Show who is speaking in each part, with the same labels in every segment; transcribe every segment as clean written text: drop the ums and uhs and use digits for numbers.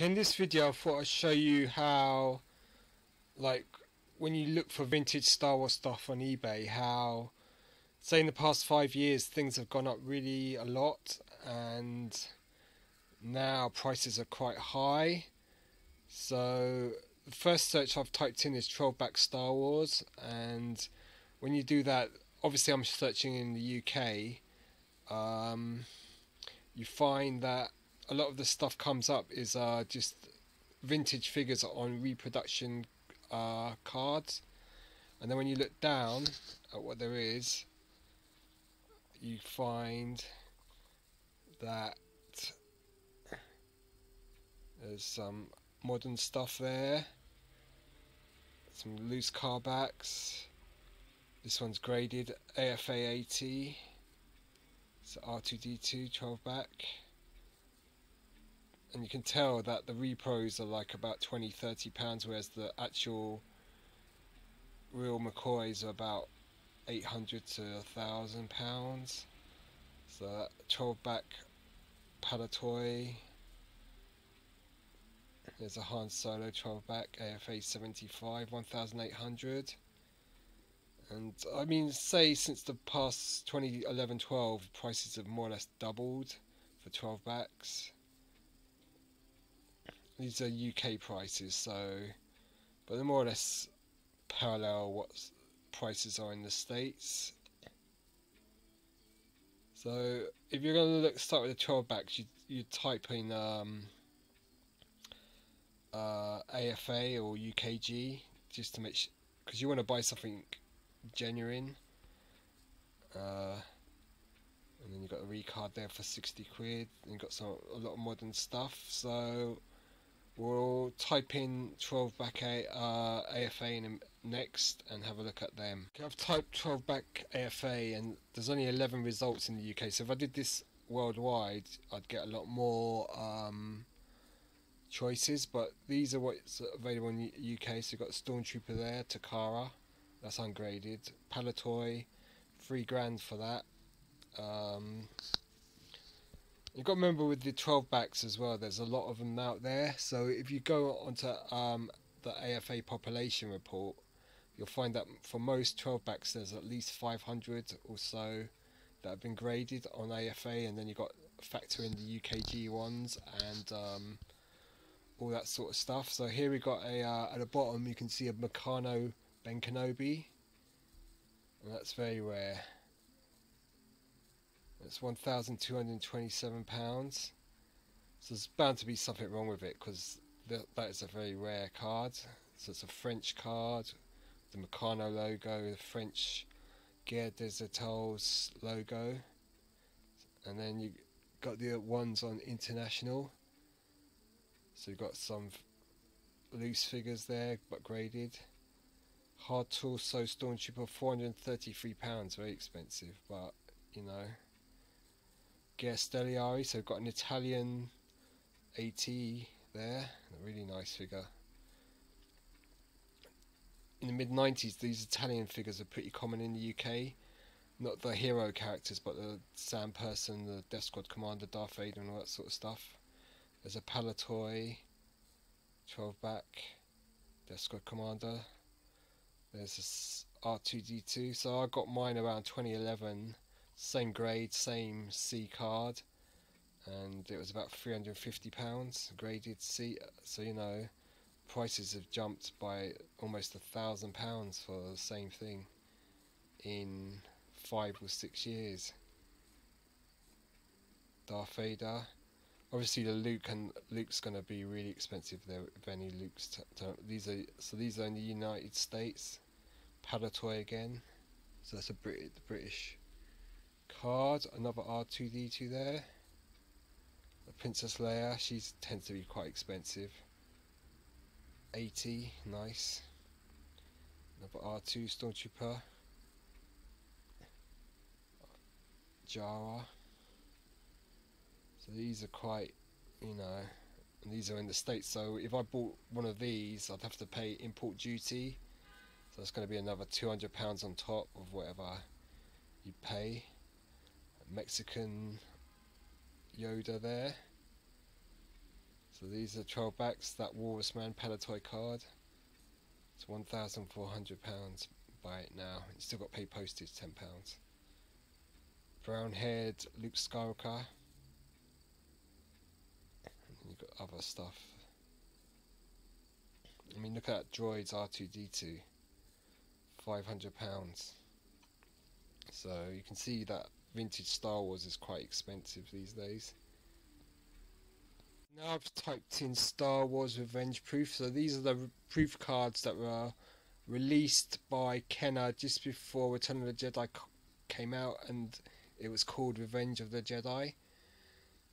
Speaker 1: Okay, in this video I thought I'd show you how, like, when you look for vintage Star Wars stuff on eBay, how, say in the past 5 years, things have gone up really a lot, and now prices are quite high. So the first search I've typed in is 12-back Star Wars, and when you do that, obviously I'm searching in the UK, you find that a lot of the stuff comes up is just vintage figures on reproduction cards, and then when you look down at what there is, you find that there's some modern stuff there, some loose car backs. This one's graded AFA 80, it's R2D2 12-back. And you can tell that the repros are like about £20–30, whereas the actual real McCoys are about £800 to £1,000. So that 12-back Palatoy. There's a Han Solo 12-back AFA 75, 1,800. And I mean, say since the past 2011-12, prices have more or less doubled for 12-backs. These are UK prices, so, but they're more or less parallel what prices are in the States. So if you're going to start with the 12-backs, you type in AFA or UKG, just to make sure, because you want to buy something genuine. And then you've got a recard there for 60 quid, and you've got a lot of modern stuff. So we'll type in 12-back AFA in next and have a look at them. Okay, I've typed 12-back AFA and there's only 11 results in the UK, so if I did this worldwide I'd get a lot more choices, but these are what's available in the UK. So you've got Stormtrooper there, Takara, that's ungraded. Palatoy, £3 for that. You've got to remember with the 12-backs as well, there's a lot of them out there. So if you go onto the AFA population report, you'll find that for most 12-backs there's at least 500 or so that have been graded on AFA, and then you've got to factor in the UKG ones and all that sort of stuff. So here we got at the bottom you can see a Meccano Ben Kenobi, and that's very rare. It's £1,227, so there's bound to be something wrong with it, because that is a very rare card. So it's a French card, the Meccano logo, the French Guerre des Étoiles logo, and then you got the ones on international. So you've got some loose figures there, but graded. Hard Torso Stormtrooper, £433, very expensive, but you know. Guerre Stelliari, so we've got an Italian AT there, a really nice figure. In the mid-90s, these Italian figures are pretty common in the UK. Not the hero characters, but the Sam Person, the Death Squad Commander, Darth Vader and all that sort of stuff. There's a Palatoy 12-back Death Squad Commander. There's a R2D2, so I got mine around 2011. Same grade, same C card, and it was about £350, graded C. So you know, prices have jumped by almost £1,000 for the same thing in 5 or 6 years. Darth Vader, obviously the Luke's going to be really expensive there, if any Luke's. These are in the United States. Palatoy again, so that's a British card. Another R2D2 there. The Princess Leia, she tends to be quite expensive. 80, nice. Another R2 Stormtrooper. Jara. So these are quite, you know, and these are in the States, so if I bought one of these I'd have to pay import duty, so it's going to be another £200 on top of whatever you pay. Mexican Yoda there. So these are 12 backs. That Walrus Man Palatoy card. It's £1,400. Buy it now. You still got to pay postage, £10. Brown haired Luke Skywalker. And you've got other stuff. I mean, look at that Droids R2D2. £500. So you can see that vintage Star Wars is quite expensive these days. Now I've typed in Star Wars Revenge Proof. So these are the proof cards that were released by Kenner just before Return of the Jedi came out, and it was called Revenge of the Jedi.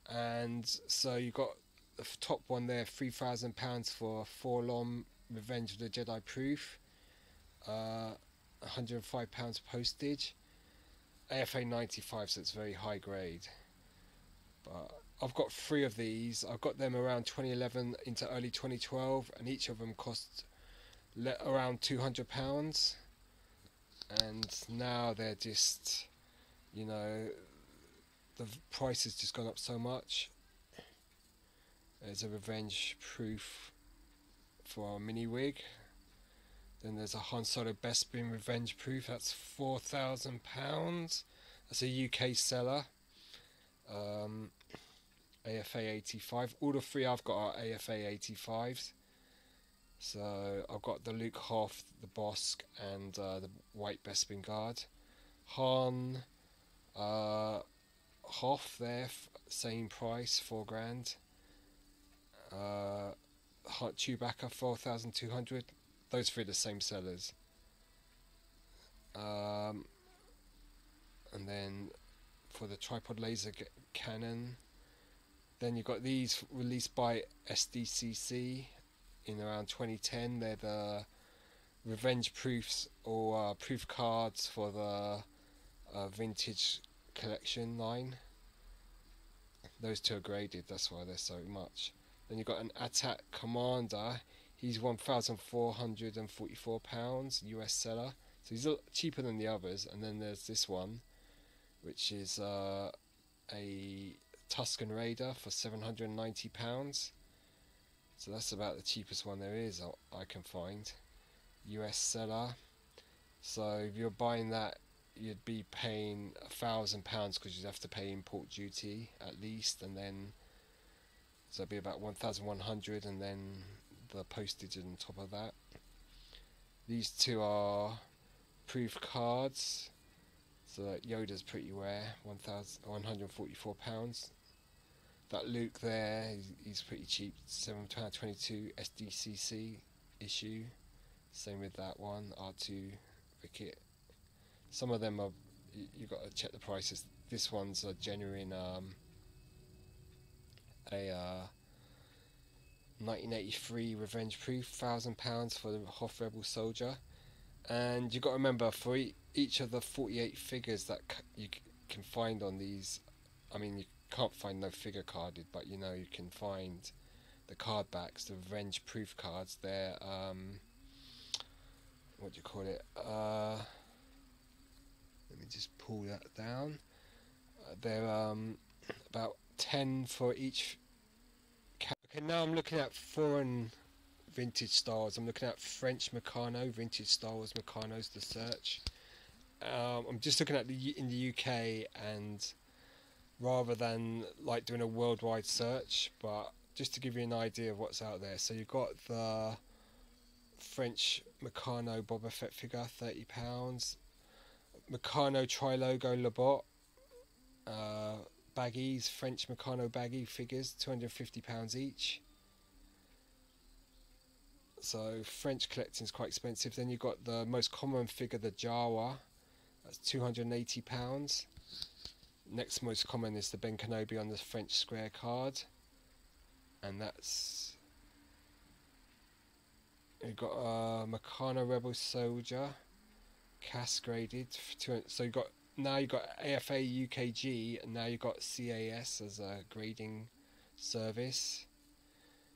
Speaker 1: And so you got the top one there, £3,000 for Forlom Revenge of the Jedi Proof, £105 postage, AFA 95, so it's very high grade. But I've got 3 of these. I've got them around 2011 into early 2012, and each of them cost around £200. And now they're just, you know, the price has just gone up so much. There's a Revenge Proof for a mini wig. Then there's a Han Solo Bespin Revenge Proof. That's £4,000. That's a UK seller. AFA 85. All the 3 I've got are AFA 85s. So I've got the Luke Hoth, the Bosk, and the White Bespin Guard. Han Hoth there, same price, £4,000. Chewbacca 4,200. Those 3 are the same sellers. And then for the tripod laser cannon, then you've got these released by SDCC in around 2010. They're the Revenge Proofs, or proof cards for the vintage collection line. Those 2 are graded, that's why they're so much. Then you've got an Attack Commander. He's £1,444, US seller. So he's a lot cheaper than the others. And then there's this one, which is a Tusken Raider for £790. So that's about the cheapest one there is I can find. US seller. So if you're buying that, you'd be paying £1,000 because you'd have to pay import duty at least, and then so it'd be about 1,100, and then the postage on top of that. These 2 are proof cards. So that Yoda's pretty rare, £144. That Luke there, he's pretty cheap, £7.22 SDCC issue. Same with that one, R2 Ricket. Some of them are, you've got to check the prices. This one's a genuine, a 1983 Revenge Proof, £1,000 for the Hoth Rebel Soldier. And you've got to remember, for each of the 48 figures that you can find on these, I mean, you can't find no figure carded, but you know, you can find the card backs, the Revenge Proof cards. They're, what do you call it? Let me just pull that down. They're about 10 for each. Okay, now I'm looking at foreign vintage Star Wars. I'm looking at French Meccano, vintage Star Wars Meccanos to search. I'm just looking at in the UK, and rather than like doing a worldwide search, but just to give you an idea of what's out there. So you've got the French Meccano Boba Fett figure, £30. Meccano Tri-Logo Labot baggies, French Meccano baggy figures, £250 each. So French collecting is quite expensive. Then you've got the most common figure, the Jawa, that's £280. Next most common is the Ben Kenobi on the French square card, and that's, you've got a Meccano Rebel Soldier, CAS graded. So you've got, now you've got AFA UKG, and now you've got CAS as a grading service.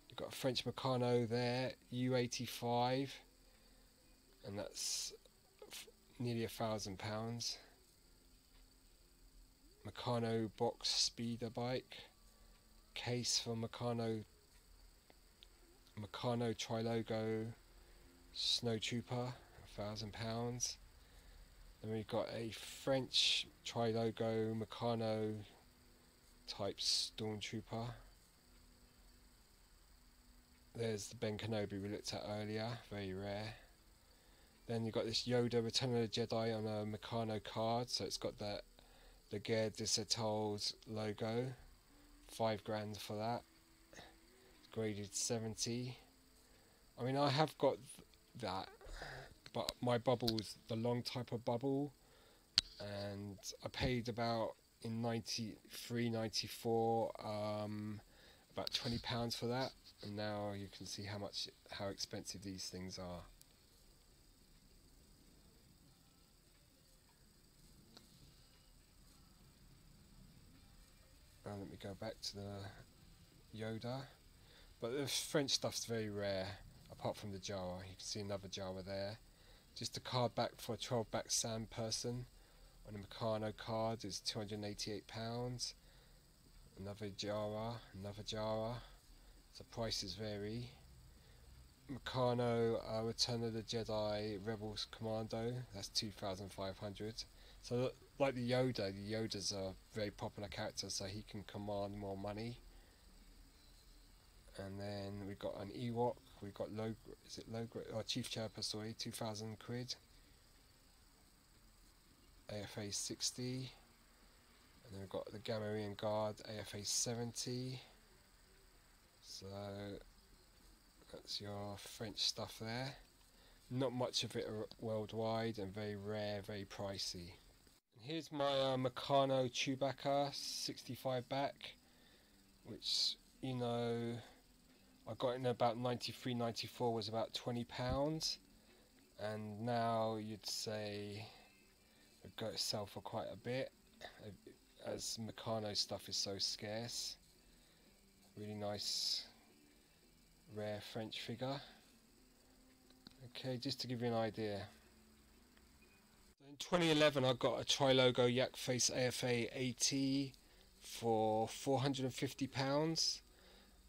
Speaker 1: You've got a French Meccano there, U85, and that's nearly £1,000. Meccano box speeder bike case for Meccano Meccano Trilogo Snow Trooper, £1,000. Then we've got a French Trilogo Meccano type Stormtrooper. There's the Ben Kenobi we looked at earlier, very rare. Then you've got this Yoda Return of the Jedi on a Meccano card, so it's got the Guerre des Étoiles logo, £5 for that. It's graded 70. I mean, I have got that, but my bubble's the long type of bubble, and I paid about in 93, 94, about £20 for that, and now you can see how expensive these things are. Now let me go back to the Yoda, but the French stuff's very rare, apart from the Jawa. You can see another Jawa there. Just a card back for a 12-back Sam person on a Meccano card is £288. Another Jawa, so prices vary. Meccano Return of the Jedi Rebels Commando, that's 2,500. So like the Yoda's a very popular character, so he can command more money. And then we've got an Ewok, we've got Chief Chirper, sorry, 2,000 quid. AFA 60. And then we've got the Gamorrean Guard, AFA 70. So that's your French stuff there. Not much of it worldwide, and very rare, very pricey. And here's my Meccano Chewbacca 65 back, which, you know, I got in about 93, 94, was about £20, and now you'd say it'd go sell for quite a bit, as Meccano stuff is so scarce. Really nice, rare French figure. Okay, just to give you an idea. In 2011 I got a Trilogo Yak Face AFA 80 for £450,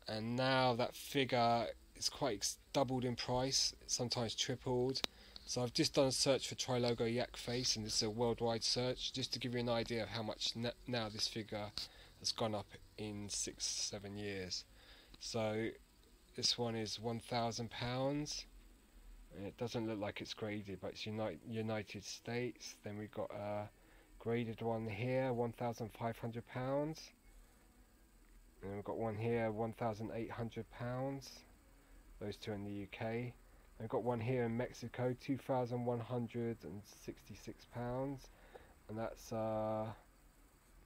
Speaker 1: and now that figure is quite doubled in price, sometimes tripled. So I've just done a search for Trilogo Yak Face, and this is a worldwide search, just to give you an idea of how much now this figure has gone up in 6-7 years. So this one is £1,000, and it doesn't look like it's graded, but it's United States. Then we've got a graded one here, £1,500. And we've got one here, £1,800. Those two in the UK. I've got one here in Mexico, £2,166, and that's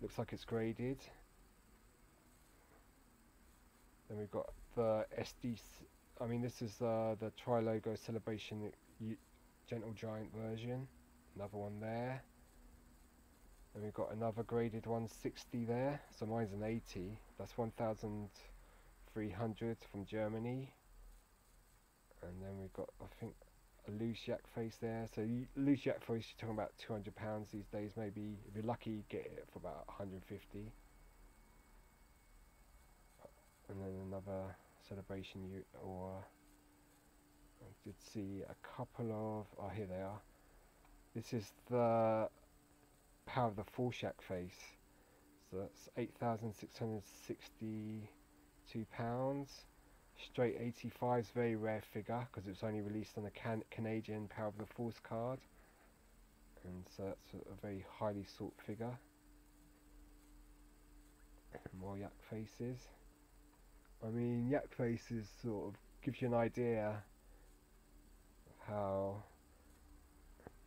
Speaker 1: looks like it's graded. Then we've got the SD. I mean, this is the Trilogo Celebration Gentle Giant version. Another one there. Then we've got another graded 160 there. So mine's an 80. That's 1,300 from Germany. And then we've got, I think, a loose Yak Face there. So loose Yak Face, you're talking about £200 these days. Maybe if you're lucky, you get it for about 150. And then another celebration, I did see a couple of, oh, here they are. This is the Power of the Force Yak Face. So that's £8,662. Straight 85 is a very rare figure because it was only released on the Canadian Power of the Force card, and so that's a very highly sought figure. More Yak Faces. I mean, Yak Faces sort of gives you an idea of how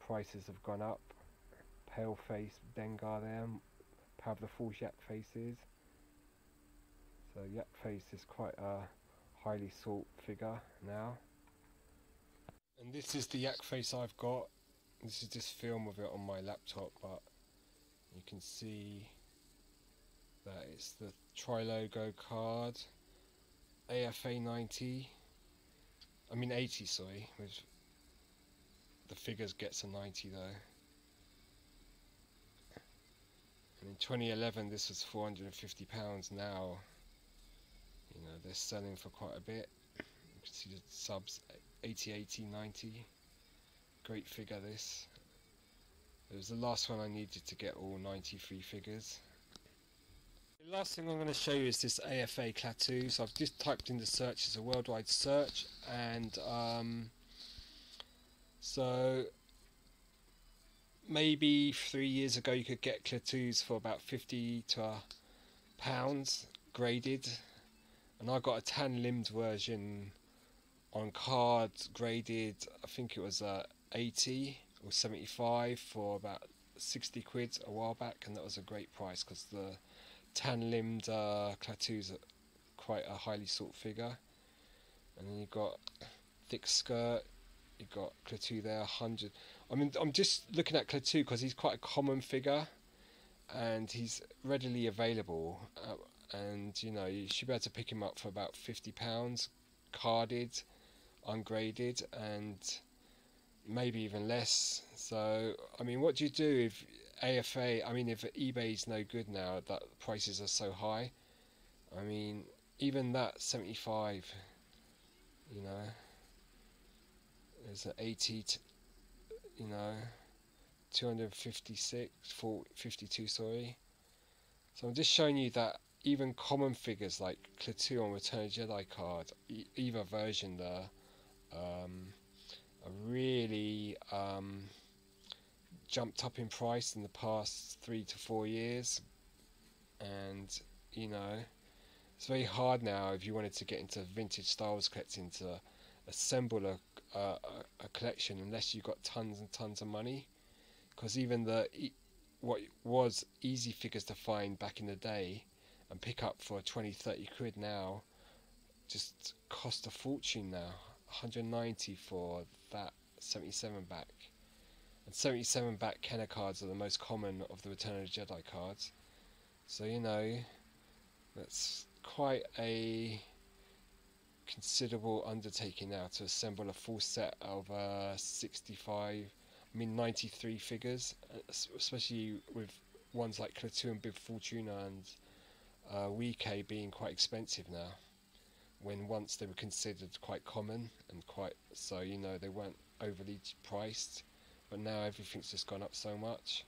Speaker 1: prices have gone up. Pale Face Dengar there, Power of the Force Yak Faces. So Yak Face is quite a highly sought figure now. And this is the Yak Face I've got. This is just film of it on my laptop, but you can see that it's the Trilogo card, AFA 90. I mean 80, sorry. With the figures gets a 90 though. And in 2011 this was £450. Now, you know, they're selling for quite a bit. You can see the subs 80, 80, 90. Great figure this. It was the last one I needed to get all 93 figures. The last thing I'm going to show you is this AFA Klaatu. So I've just typed in the search as a worldwide search, and so maybe 3 years ago you could get Klatuus for about 50 to £1 graded, and I got a tan limbed version on card graded. I think it was 80 or 75 for about 60 quid a while back, and that was a great price because the tan limbed Klatuus are quite a highly sought figure. And then you've got thick skirt, you've got Klaatu there, 100. I mean, I'm just looking at Klaatu because he's quite a common figure and he's readily available, and you know, you should be able to pick him up for about £50 carded, ungraded, and maybe even less. So I mean, what do you do if AFA, I mean, if eBay's no good now that prices are so high? I mean, even that 75, you know, there's an 80, you know, 256, 52, sorry. So I'm just showing you that even common figures like Klaatu on Return of Jedi card, either version there, are really jumped up in price in the past 3 to 4 years. And you know, it's very hard now if you wanted to get into vintage Star Wars collecting to assemble a collection unless you've got tons and tons of money, because even what was easy figures to find back in the day and pick up for 20-30 quid now just cost a fortune now. 190 for that 77 back, and 77 back Kenner cards are the most common of the Return of the Jedi cards. So you know, that's quite a considerable undertaking now to assemble a full set of 93 figures, especially with ones like Klaatu and Bib Fortuna and Weekay being quite expensive now, when once they were considered quite common and quite, so you know, they weren't overly priced, but now everything's just gone up so much.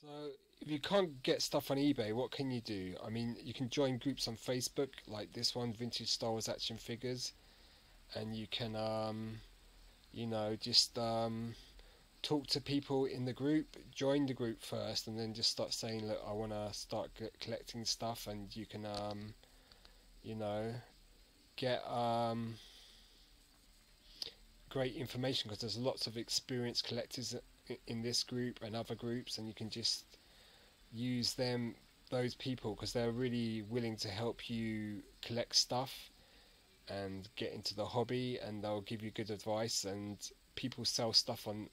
Speaker 1: So if you can't get stuff on eBay, what can you do? I mean, you can join groups on Facebook like this one, Vintage Star Wars Action Figures, and you can you know, just talk to people in the group, join the group first, and then just start saying, look, I want to start collecting stuff, and you can you know, get great information, because there's lots of experienced collectors in this group and other groups, and you can just use those people, because they're really willing to help you collect stuff and get into the hobby, and they'll give you good advice. And people sell stuff on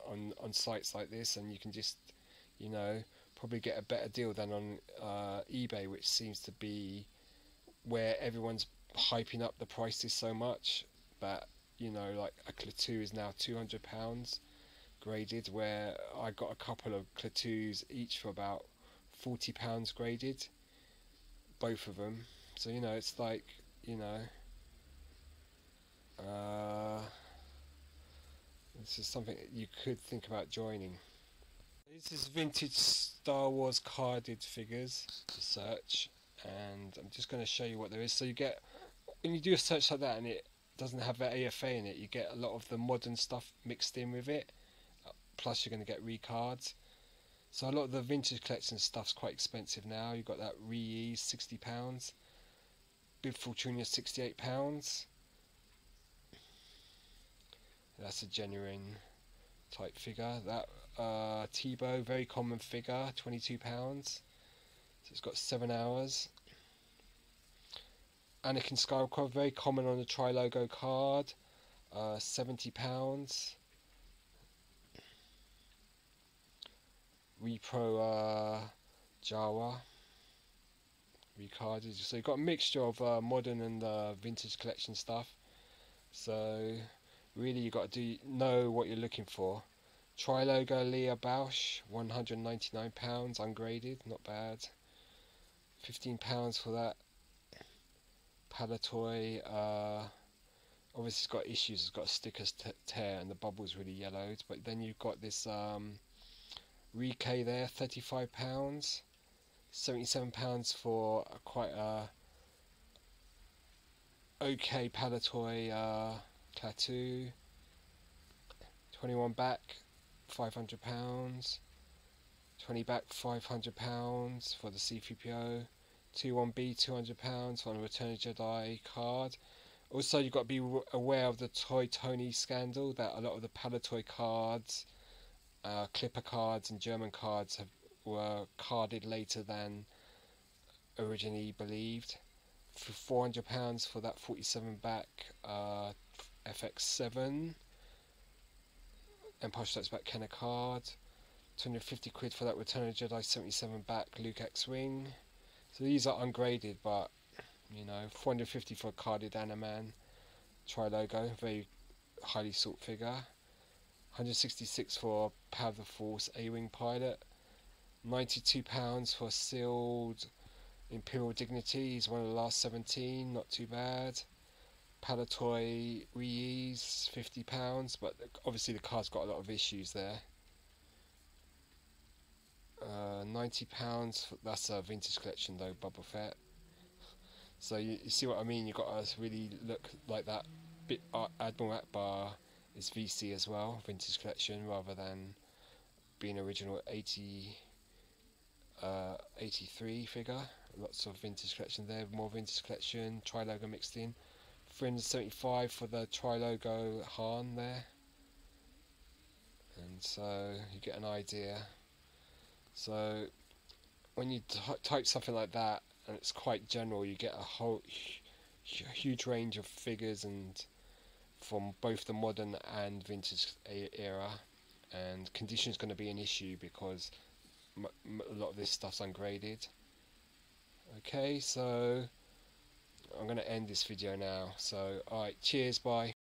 Speaker 1: sites like this, and you can just, you know, probably get a better deal than on eBay, which seems to be where everyone's hyping up the prices so much that, you know, like a Klaatu is now £200 graded, where I got a couple of Klatuus each for about £40 graded, both of them. So you know, it's like, you know, this is something that you could think about joining. This is vintage Star Wars carded figures to search, and I'm just going to show you what there is. So you get, when you do a search like that and it doesn't have the AFA in it, you get a lot of the modern stuff mixed in with it, plus you're going to get recards. So a lot of the vintage collection stuff's quite expensive now. You've got that Re-Ease, £60, Bib Fortuna, £68. That's a genuine type figure. That Tebow, very common figure, £22. So it's got 7 hours. Anakin Skywalker, very common on the Tri-Logo card, £70. Repro Jawa, recarded. So you've got a mixture of modern and vintage collection stuff. So really you've got to know what you're looking for. Tri-Logo Leah Bausch, £199, ungraded, not bad. £15 for that Palatoy Obviously it's got issues, it's got a stickers tear and the bubble's really yellowed. But then you've got this Rike there, £35, £77 for quite a okay Palatoy Klaatu. 21 back, £500. 20 back, £500 for the C3PO. 21B, £200 for the Return of the Jedi card. Also, you've got to be aware of the Toy Tony scandal, that a lot of the Palatoy cards, Clipper cards and German cards were carded later than originally believed. For £400 for that 47 back FX7 Empire Strikes Back Kenner card. 250 quid for that Return of the Jedi 77 back Luke X-Wing. So these are ungraded, but you know, 450 for a carded Animan Tri-Logo, very highly sought figure. 166 for Power of the Force A-Wing Pilot. £92 for sealed Imperial Dignity. He's one of the last 17, not too bad. Palatoy Rees, £50, but obviously the card's got a lot of issues there. £90, that's a vintage collection though, Boba Fett. So you see what I mean, you've got to really look like that. Admiral Akbar is VC as well, vintage collection, rather than being original 83 figure. Lots of vintage collection there, more vintage collection, Tri-Logo mixed in. 375 for the Tri-Logo Han there. And so you get an idea. So when you type something like that and it's quite general, you get a whole huge range of figures, and from both the modern and vintage era, and condition is going to be an issue because a lot of this stuff's ungraded. Okay, so I'm going to end this video now. So alright, cheers, bye.